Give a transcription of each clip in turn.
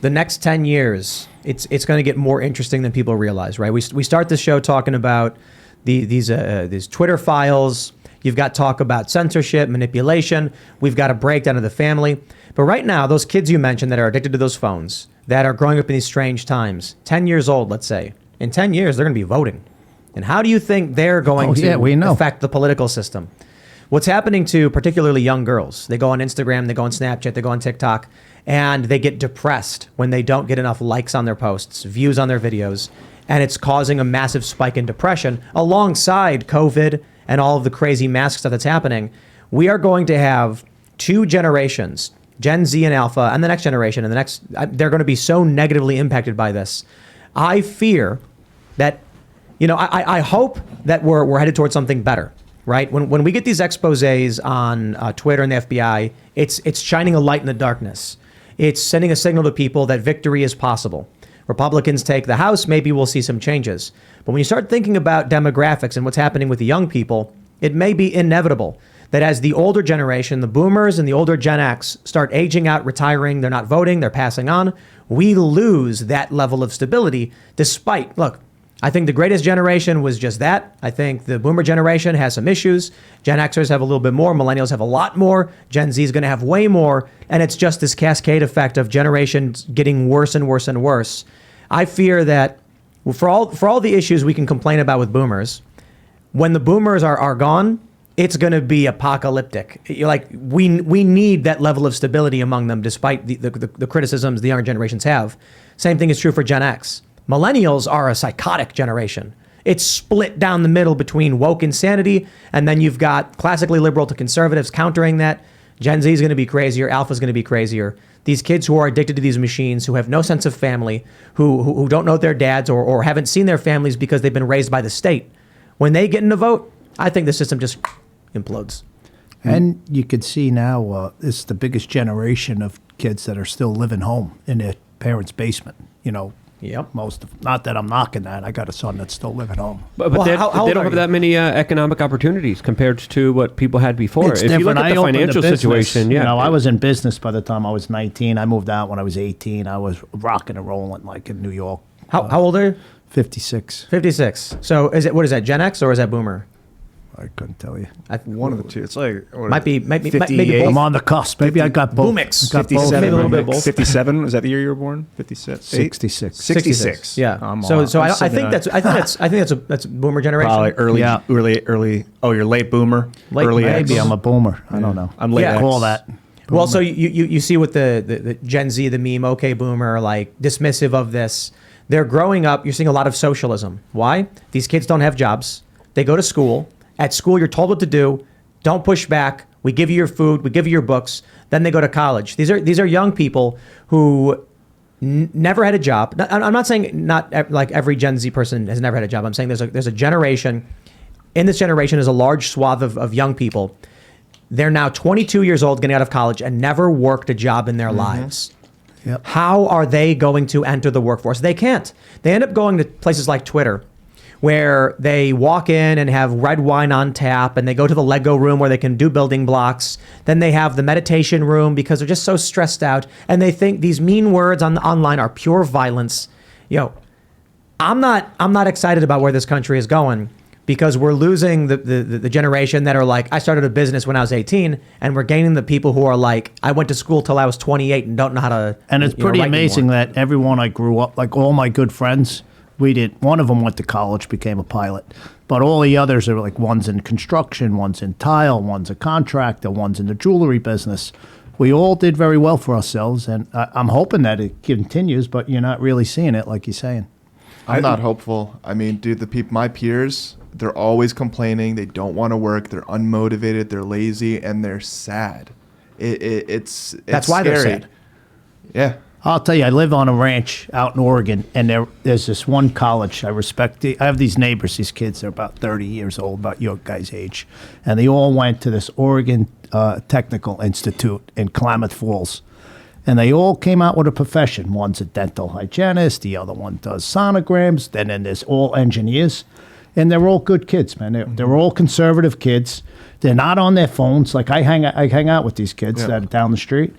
The next 10 years, it's going to get more interesting than people realize, right? We start the show talking about these Twitter files. You've got talk about censorship, manipulation. We've got a breakdown of the family. But right now, those kids you mentioned that are addicted to those phones, that are growing up in these strange times, 10 years old, let's say. In 10 years, they're going to be voting. And how do you think they're going to affect the political system? What's happening to particularly young girls? They go on Instagram, they go on Snapchat, they go on TikTok, and they get depressed when they don't get enough likes on their posts, views on their videos, and it's causing a massive spike in depression alongside COVID and all of the crazy mask stuff that's happening. We are going to have two generations, Gen Z and Alpha, and the next generation, and they're going to be so negatively impacted by this. I fear that, I hope that we're headed towards something better. Right? When we get these exposés on Twitter and the FBI, it's shining a light in the darkness. It's sending a signal to people that victory is possible. Republicans take the House, maybe we'll see some changes. But when you start thinking about demographics and what's happening with the young people, it may be inevitable that as the older generation, the boomers and the older Gen X start aging out, retiring, they're not voting, they're passing on, we lose that level of stability despite, look, I think the greatest generation was just that. I think the boomer generation has some issues. Gen Xers have a little bit more. Millennials have a lot more. Gen Z is going to have way more. And it's just this cascade effect of generations getting worse and worse and worse. I fear that for all the issues we can complain about with boomers, when the boomers are gone, it's going to be apocalyptic. We need that level of stability among them, despite the criticisms the younger generations have. Same thing is true for Gen X. Millennials are a psychotic generation. It's split down the middle between woke insanity, and then you've got classically liberal to conservatives countering that. Gen Z is going to be crazier. Alpha is going to be crazier. These kids who are addicted to these machines, who have no sense of family, who don't know their dads or haven't seen their families because they've been raised by the state, when they get in a vote, I think the system just implodes. And you could see now it's the biggest generation of kids that are still living home in their parents' basement, Yep. Most of, not that I'm knocking that. I got a son that's still living home. But they don't have that many economic opportunities compared to what people had before. It's if different. You look at the financial situation, I was in business by the time I was 19. I moved out when I was 18. I was rocking and rolling like in New York. How old are you? 56. 56. So what is that, Gen X or is that Boomer? I couldn't tell you. One of the two. It's like maybe both. I'm on the cusp. Maybe I got both. Boomix. 57. Maybe a little bit both. 57. Is that the year you were born? 56. 66. 66. Yeah. I think that's Boomer generation. Probably early. Oh, you're late Boomer. Maybe X. I'm a Boomer. I don't know. I'm late. Yeah. X. Call that. Boomer. Well, so you see with the Gen Z, the meme, okay, Boomer, like dismissive of this. They're growing up. You're seeing a lot of socialism. Why? These kids don't have jobs. They go to school. At school, you're told what to do. Don't push back. We give you your food. We give you your books. Then they go to college. These are young people who never had a job. I'm not saying not like every Gen Z person has never had a job. I'm saying there's a generation. In this generation is a large swath of young people. They're now 22 years old, getting out of college, and never worked a job in their lives. Yep. How are they going to enter the workforce? They can't. They end up going to places like Twitter, where they walk in and have red wine on tap, and they go to the Lego room where they can do building blocks. Then they have the meditation room because they're just so stressed out, and they think these mean words online are pure violence. I'm not excited about where this country is going, because we're losing the generation that are like, I started a business when I was 18, and we're gaining the people who are like, I went to school till I was 28 and don't know how to. And it's pretty amazing that everyone I grew up, like all my good friends, one of them went to college, became a pilot, but all the others are like, one's in construction, one's in tile, one's a contractor, one's in the jewelry business. We all did very well for ourselves, and I'm hoping that it continues, but you're not really seeing it like you're saying. I'm not hopeful. I mean, dude, my peers, they're always complaining. They don't want to work. They're unmotivated. They're lazy, and they're sad. It's That's why scary. they're sad. Yeah. I'll tell you, I live on a ranch out in Oregon, and there's this one college I respect. I have these neighbors, these kids, they're about 30 years old, about your guys' age, and they all went to this Oregon Technical Institute in Klamath Falls, and they all came out with a profession. One's a dental hygienist, the other one does sonograms, then there's all engineers, and they're all good kids, man. They're all conservative kids. They're not on their phones. Like I hang out with these kids that are down the street.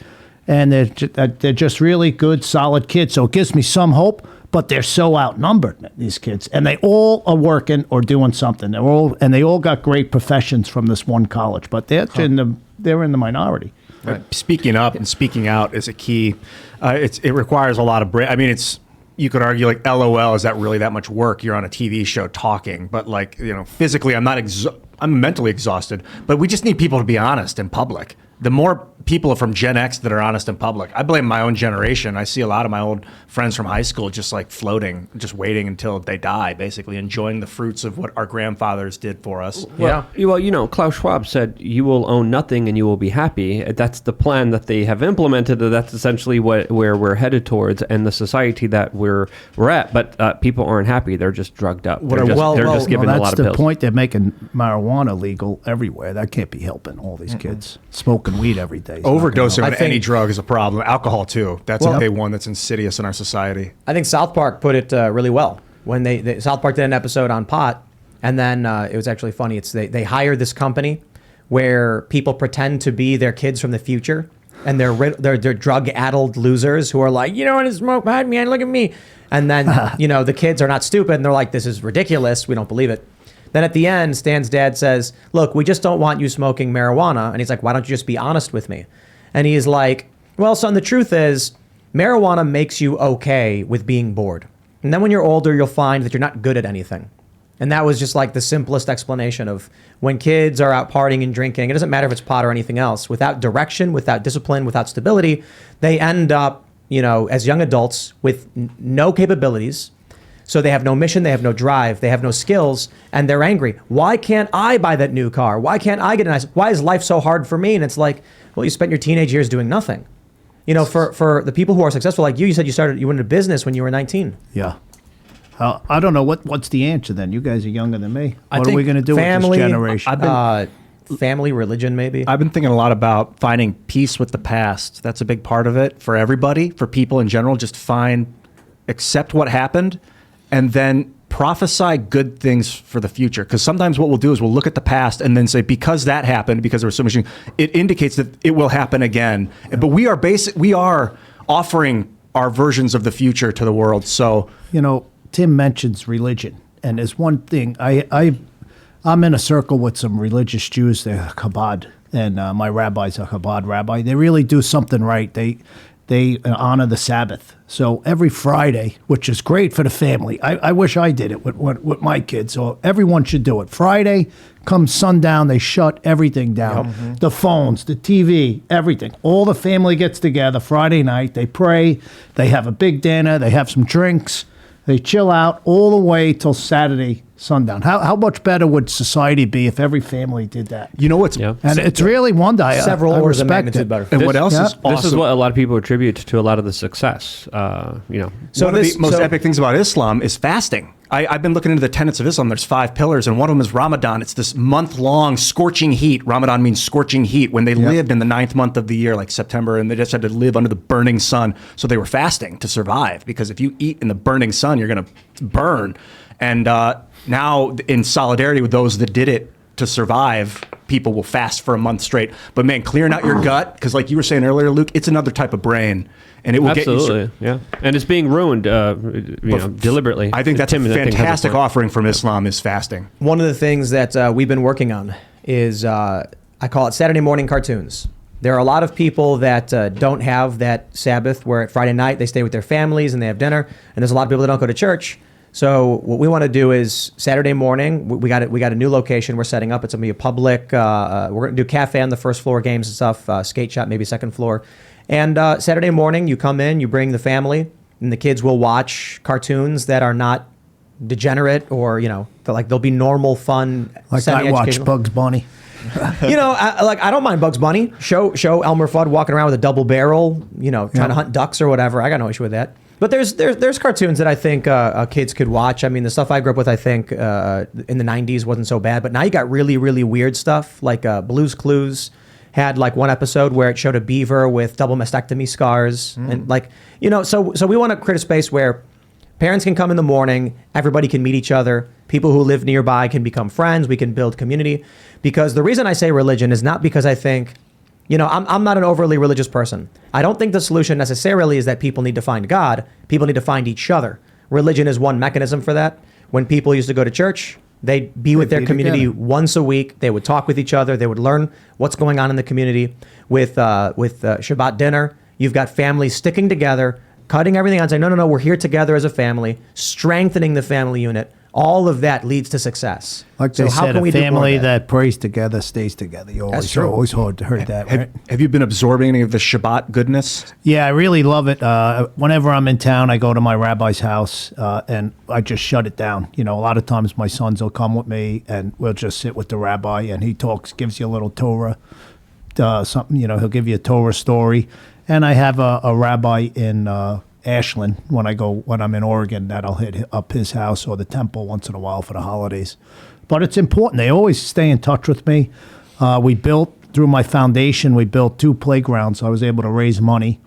and they're just really good, solid kids. So it gives me some hope. But they're so outnumbered, these kids, and they all are working or doing something. They all got great professions from this one college, but they're in the minority. Right. Speaking up and speaking out is a key. It requires a lot of brain. I mean, you could argue like, LOL, is that really that much work? You're on a TV show talking, but like, physically, I'm mentally exhausted. But we just need people to be honest in public. The more people from Gen X that are honest in public, I blame my own generation. I see a lot of my old friends from high school just like floating, just waiting until they die, basically enjoying the fruits of what our grandfathers did for us. Well, Klaus Schwab said, you will own nothing and you will be happy. That's the plan that they have implemented. That's essentially where we're headed towards and the society that we're at. But people aren't happy. They're just drugged up. They're just given a lot of pills. That's the point. They're making marijuana legal everywhere. That can't be helping all these kids. Smoking weed every day. Overdosing on any drug is a problem. Alcohol, too. That's a big one that's insidious in our society. I think South Park put it really well. When South Park did an episode on pot, and then it was actually funny. It's they hired this company where people pretend to be their kids from the future, and they're drug-addled losers who are like, you don't want to smoke pot, man, look at me. And then, the kids are not stupid, and they're like, this is ridiculous. We don't believe it. Then at the end, Stan's dad says, look, we just don't want you smoking marijuana. And he's like, why don't you just be honest with me? And he's like, well, son, the truth is, marijuana makes you okay with being bored. And then when you're older, you'll find that you're not good at anything. And that was just like the simplest explanation of when kids are out partying and drinking, it doesn't matter if it's pot or anything else, without direction, without discipline, without stability, they end up, as young adults with no capabilities. So they have no mission, they have no drive, they have no skills, and they're angry. Why can't I buy that new car? Why can't I get a nice? Why is life so hard for me? And it's like, well, you spent your teenage years doing nothing. For the people who are successful like you said you went into business when you were 19. Yeah. I don't know what's the answer then. You guys are younger than me. What are we going to do with this generation? Family, religion, maybe. I've been thinking a lot about finding peace with the past. That's a big part of it for everybody, for people in general. Just accept what happened, and then prophesy good things for the future. Because sometimes what we'll do is we'll look at the past and then say, because that happened, because there was so much, it indicates that it will happen again. Yeah. But we are offering our versions of the future to the world. So, Tim mentions religion, and there's one thing I'm in a circle with some religious Jews. They're Chabad, and my rabbi's a Chabad rabbi. They really do something right. They honor the Sabbath. So every Friday, which is great for the family. I wish I did it with my kids. So everyone should do it. Friday, comes sundown, they shut everything down. Yep. Mm-hmm. The phones, the TV, everything. All the family gets together Friday night. They pray. They have a big dinner. They have some drinks. They chill out all the way till Saturday sundown. How much better would society be if every family did that? You know what's and it's really one day. Several orders of magnitude better. And what else is awesome? This is what a lot of people attribute to a lot of the success. So one of the most epic things about Islam is fasting. I've been looking into the tenets of Islam. There's 5 pillars, and one of them is Ramadan. It's this month-long scorching heat. Ramadan means scorching heat. When they lived in the 9th month of the year, like September, and they just had to live under the burning sun. So they were fasting to survive, because if you eat in the burning sun, you're going to burn. And now, in solidarity with those that did it to survive, people will fast for a month straight. But man, clearing out your gut, because like you were saying earlier, Luke, it's another type of brain. And it will absolutely get you. Yeah, and it's being ruined, deliberately. I think that's a fantastic offering from Islam is fasting. One of the things that we've been working on is I call it Saturday morning cartoons. There are a lot of people that don't have that Sabbath where at Friday night they stay with their families and they have dinner, and there's a lot of people that don't go to church. So what we want to do is Saturday morning, we got a new location we're setting up. It's going to be a public, we're going to do cafe on the first floor, games and stuff, skate shop, maybe second floor. And Saturday morning, you come in, you bring the family, and the kids will watch cartoons that are not degenerate or, they'll be normal, fun, like I watch Bugs Bunny. I don't mind Bugs Bunny. Show Elmer Fudd walking around with a double barrel, trying to hunt ducks or whatever. I got no issue with that. But there's cartoons that I think kids could watch. I mean, the stuff I grew up with, I think, in the 90s wasn't so bad. But now you got really, really weird stuff, like Blue's Clues had like one episode where it showed a beaver with double mastectomy scars. And so we want to create a space where parents can come in the morning, everybody can meet each other, people who live nearby can become friends, we can build community. Because the reason I say religion is not because I think I'm not an overly religious person. I don't think the solution necessarily is that people need to find God. People need to find each other. Religion is one mechanism for that. When people used to go to church, they'd be with their community once a week. They would talk with each other. They would learn what's going on in the community. With Shabbat dinner, you've got families sticking together, cutting everything out, saying, no, we're here together as a family, strengthening the family unit. All of that leads to success. Like they said, a family that prays together stays together. You always heard that, right? Have you been absorbing any of the Shabbat goodness? Yeah, I really love it. Whenever I'm in town, I go to my rabbi's house and I just shut it down. A lot of times my sons will come with me and we'll just sit with the rabbi and he gives you a little Torah, something, he'll give you a Torah story. And I have a rabbi in Ashland when I'm in Oregon that I'll hit up his house or the temple once in a while for the holidays. But it's important. They always stay in touch with me. Through my foundation, we built 2 playgrounds. I was able to raise money,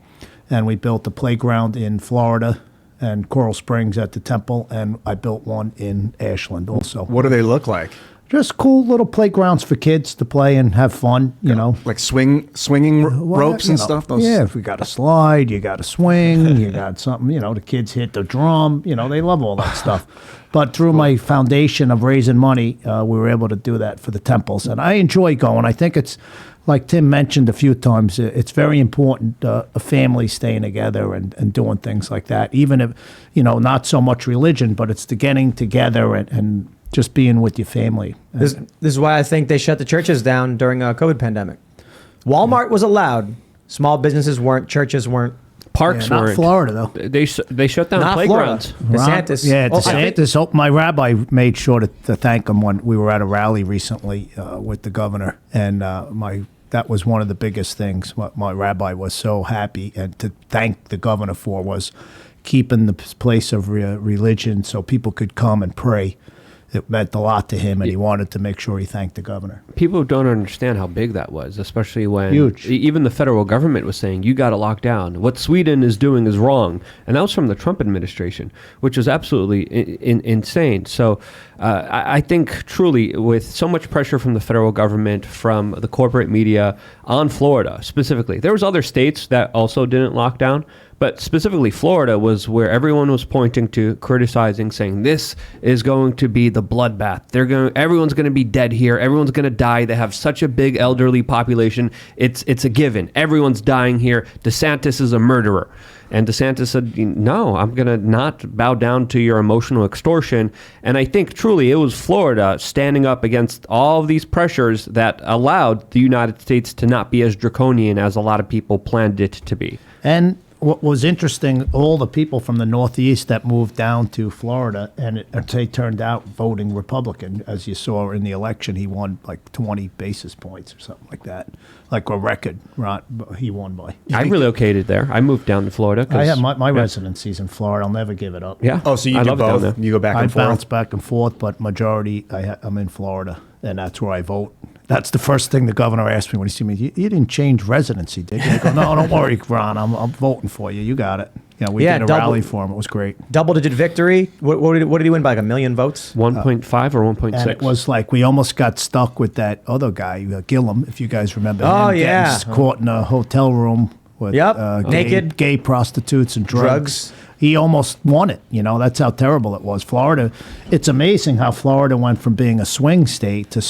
and we built a playground in Florida and Coral Springs at the temple, and I built one in Ashland also. What do they look like? Just cool little playgrounds for kids to play and have fun, Like swinging ropes and stuff? Yeah, if we got a slide, you got a swing, you got something, the kids hit the drum, they love all that stuff. But through my foundation of raising money, we were able to do that for the temples. And I enjoy going. I think it's, like Tim mentioned a few times, it's very important, a family staying together and doing things like that. Even if, not so much religion, but it's the getting together and just being with your family. This is why I think they shut the churches down during a COVID pandemic. Walmart was allowed. Small businesses weren't. Churches weren't. Parks not weren't. Florida, though. They shut down Not playgrounds. Florida. DeSantis. DeSantis. My rabbi made sure to thank him when we were at a rally recently with the governor. And that was one of the biggest things. What my rabbi was so happy and to thank the governor for was keeping the place of religion so people could come and pray. It meant a lot to him, and he wanted to make sure he thanked the governor. People don't understand how big that was, especially when Huge. Even the federal government was saying, you got to lock down. What Sweden is doing is wrong. And that was from the Trump administration, which is absolutely insane. So I think truly with so much pressure from the federal government, from the corporate media on Florida specifically, there was other states that also didn't lock down. But specifically, Florida was where everyone was pointing to, criticizing, saying this is going to be the bloodbath. Everyone's going to be dead here. Everyone's going to die. They have such a big elderly population. It's a given. Everyone's dying here. DeSantis is a murderer. And DeSantis said, no, I'm going to not bow down to your emotional extortion. And I think truly it was Florida standing up against all of these pressures that allowed the United States to not be as draconian as a lot of people planned it to be. And what was interesting, all the people from the Northeast that moved down to Florida, and they turned out voting Republican. As you saw in the election, he won like 20 basis points or something like that, like a record. Right, he won by. I relocated there. I moved down to Florida. I have my residency's in Florida. I'll never give it up. Yeah. Oh, so you I do love it down both? there. You go back and I forth? bounce back and forth, but majority I'm in Florida, and that's where I vote. That's the first thing the governor asked me when he see me. You didn't change residency, did you? I go, no, don't worry, Ron. I'm voting for you. You got it. We did a rally for him. It was great. Double-digit victory. What did he win by? Like 1 million votes? 1.5 or 1.6? And it was like we almost got stuck with that other guy, Gillum, if you guys remember. Oh, him, yeah. getting caught in a hotel room with naked gay prostitutes and drugs. He almost won it. That's how terrible it was. Florida, it's amazing how Florida went from being a swing state to it's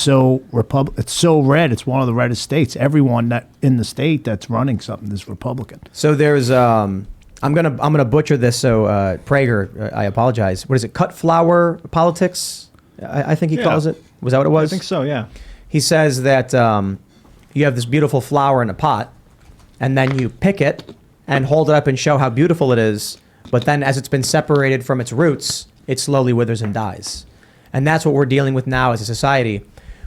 so red. It's one of the reddest states. Everyone that in the state that's running something is Republican. So there's I'm gonna butcher this. So Prager, I apologize. What is it? Cut flower politics? I think he calls it. Was that what it was? I think so. Yeah. He says that you have this beautiful flower in a pot, and then you pick it and hold it up and show how beautiful it is. But then as it's been separated from its roots, it slowly withers and dies. And that's what we're dealing with now as a society.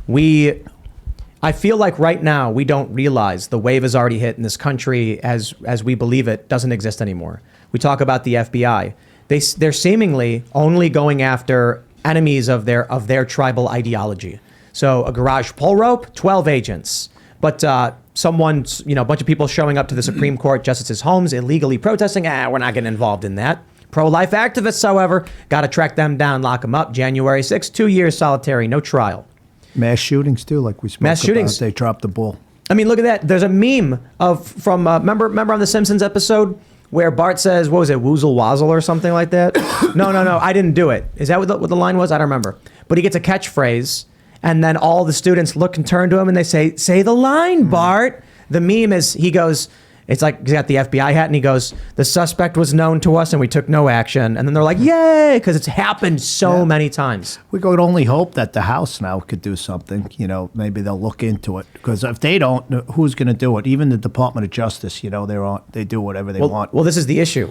I feel like right now we don't realize the wave has already hit in this country as we believe it doesn't exist anymore. We talk about the FBI. They're seemingly only going after enemies of their tribal ideology. So a garage pull rope, 12 agents. But a bunch of people showing up to the Supreme Court justices' homes, illegally protesting. We're not getting involved in that. Pro-life activists, however, got to track them down, lock them up. January 6th, 2 years solitary, no trial. Mass shootings, too, like we spoke Mass shootings. about. They dropped the ball. I mean, look at that. There's a meme from remember on the Simpsons episode where Bart says, what was it, woozle wazzle or something like that? No, I didn't do it. Is that what the line was? I don't remember. But he gets a catchphrase, and then all the students look and turn to him and they say the line, Bart. The meme is, he goes, it's like he's got the FBI hat and he goes, the suspect was known to us and we took no action. And then they're like, yay, because it's happened so many times. We could only hope that the House now could do something. Maybe they'll look into it. Because if they don't, who's going to do it? Even the Department of Justice, they do whatever they want. Well, this is the issue.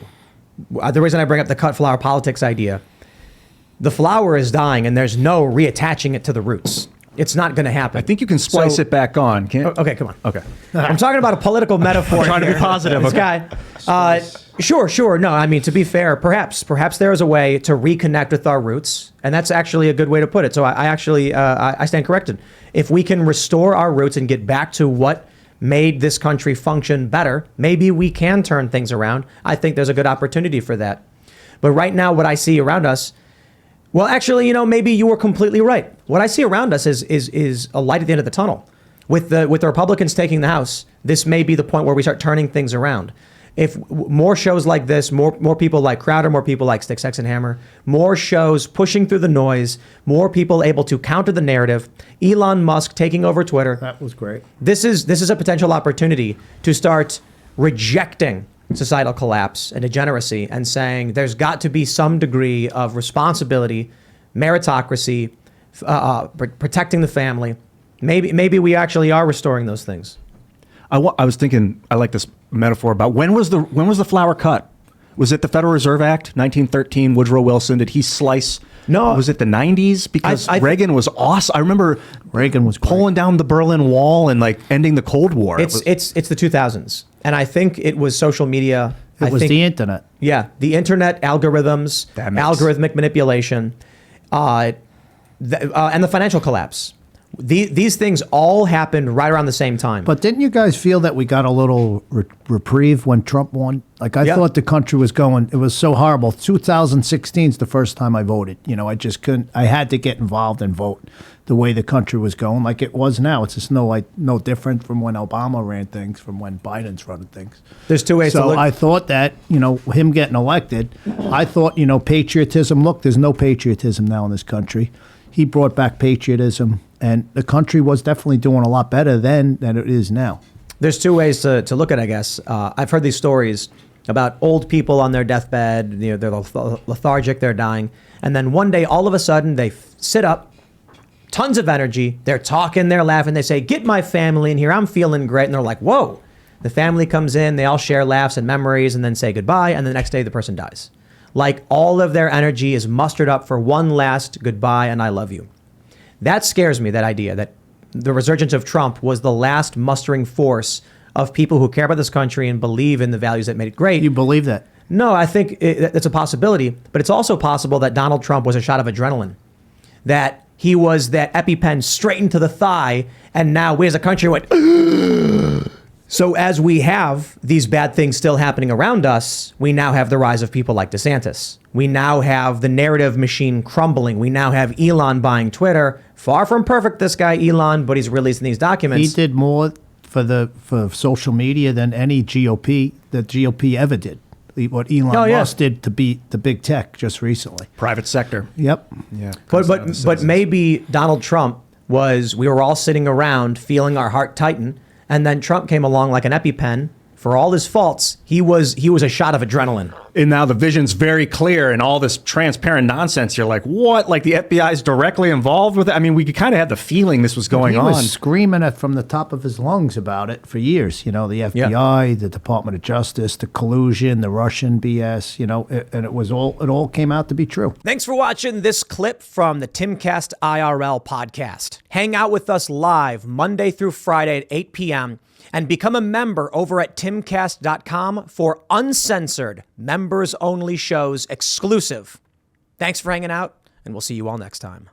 The reason I bring up the cut flower politics idea, the flower is dying and there's no reattaching it to the roots. It's not going to happen. I think you can splice it back on. Can't? Okay, come on. Okay. I'm talking about a political metaphor. I'm trying to be positive. This guy. Sure. No, I mean, to be fair, perhaps there is a way to reconnect with our roots, and that's actually a good way to put it. So I stand corrected. If we can restore our roots and get back to what made this country function better, maybe we can turn things around. I think there's a good opportunity for that. But right now, what I see around us, well, actually, maybe you were completely right. What I see around us is a light at the end of the tunnel. With the Republicans taking the House, this may be the point where we start turning things around. If more shows like this, more people like Crowder, more people like Stick, Sex, and Hammer, more shows pushing through the noise, more people able to counter the narrative, Elon Musk taking over Twitter. That was great. This is a potential opportunity to start rejecting societal collapse and degeneracy and saying there's got to be some degree of responsibility, meritocracy, protecting the family. Maybe we actually are restoring those things. I was thinking, I like this metaphor about when was the flower cut? Was it the Federal Reserve Act, 1913, Woodrow Wilson? Did he slice? No. Was it the 90s? Because Reagan was awesome. I remember Reagan was pulling down the Berlin Wall and ending the Cold War. It's the 2000s. And I think it was social media. It was the internet. Yeah, the internet, algorithms, algorithmic manipulation, and the financial collapse. These things all happened right around the same time. But didn't you guys feel that we got a little reprieve when Trump won? I thought the country was going, it was so horrible. 2016 is the first time I voted. I just couldn't, I had to get involved and vote the way the country was going like it was now. It's just no different from when Obama ran things, from when Biden's running things. There's two ways to look. So I thought that, him getting elected, I thought, patriotism, look, there's no patriotism now in this country. He brought back patriotism, and the country was definitely doing a lot better then than it is now. There's two ways to look at it, I guess. I've heard these stories about old people on their deathbed, they're lethargic, they're dying, and then one day, all of a sudden, they sit up, tons of energy, they're talking, they're laughing, they say, get my family in here, I'm feeling great, and they're like, whoa. The family comes in, they all share laughs and memories, and then say goodbye, and the next day, the person dies. Like all of their energy is mustered up for one last goodbye and I love you. That scares me, that idea that the resurgence of Trump was the last mustering force of people who care about this country and believe in the values that made it great. You believe that? No, I think it's a possibility, but it's also possible that Donald Trump was a shot of adrenaline, that he was that EpiPen straight into the thigh, and now we as a country went, So as we have these bad things still happening around us, we now have the rise of people like DeSantis. We now have the narrative machine crumbling. We now have Elon buying Twitter. Far from perfect, this guy Elon, but he's releasing these documents. He did more for social media than any GOP ever did. What Elon Musk did to beat the big tech just recently. Private sector. Yep. Yeah. But maybe Donald Trump we were all sitting around feeling our heart tighten. And then Trump came along like an EpiPen. For all his faults, he was a shot of adrenaline. And now the vision's very clear and all this transparent nonsense. You're like, what? Like the FBI's directly involved with it? I mean, we kind of had the feeling this was going on. He was screaming it from the top of his lungs about it for years. The FBI, the Department of Justice, the collusion, the Russian BS, and it all came out to be true. Thanks for watching this clip from the Timcast IRL podcast. Hang out with us live Monday through Friday at 8 p.m. and become a member over at timcast.com for uncensored, members-only shows exclusive. Thanks for hanging out, and we'll see you all next time.